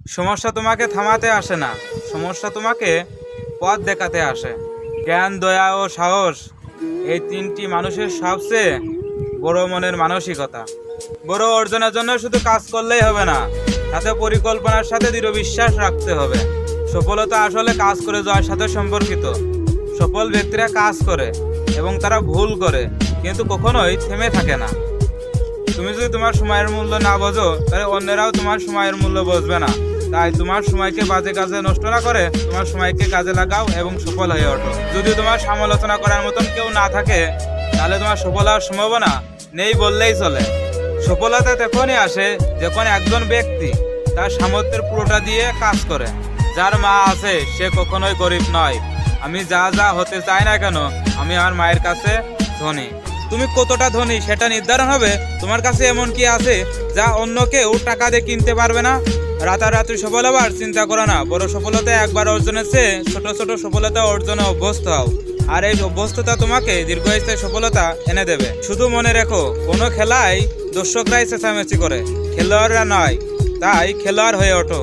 সমস্যা তোমাকে থামাতে আসে না, সমস্যা তোমাকে পথ দেখাতে আসে। জ্ঞান, দয়া ও সাহস এই তিনটি মানুষের সবচেয়ে বড় মনের মানসিকতা। বড় অর্জনের জন্য শুধু কাজ করলেই হবে না, সাথে পরিকল্পনার সাথে দৃঢ় বিশ্বাস রাখতে হবে। সফলতা আসলে কাজ করে যাওয়ার সাথে সম্পর্কিত। সফল ব্যক্তিরা কাজ করে এবং তারা ভুল করে, কিন্তু কখনোই থেমে থাকে না। তুমি যদি তোমার সময়ের মূল্য না বোঝো, তাহলে অন্যরাও তোমার সময়ের মূল্য বুঝবে না। তাই তোমার সময়কে বাজে কাজে নষ্ট না করে তোমার সময়কে কাজে লাগাও এবং সফল হয়ে ওঠো। যদি তোমার সমালোচনা করার মতন কেউ না থাকে, তাহলে তোমার সফল হওয়ার সম্ভাবনা নেই বললেই চলে। সফলতা তখনই আসে যখন একজন ব্যক্তি তার সামর্থ্যের পুরোটা দিয়ে কাজ করে। যার মা আছে সে কখনোই গরিব নয়। আমি যা যা হতে চাই না কেন, আমি আমার মায়ের কাছে ধনী। তুমি কতটা ধনী সেটা নির্ধারণ হবে তোমার কাছে এমন কি আছে যা অন্য কেউ টাকা দিয়ে কিনতে পারবে না। রাতারাতি সফল হবার চিন্তা করো না, বড় সফলতা একবার অর্জনের চেয়ে ছোট ছোট সফলতা অর্জনে অভ্যস্ত হও। আর এই অভ্যস্ততা তোমাকে দীর্ঘস্থায়ী সফলতা এনে দেবে। শুধু মনে রেখো, কোনো খেলায় দর্শকরাই চেঁচামেচি করে, খেলোয়াড়রা নয়। তাই খেলোয়াড় হয়ে ওঠো।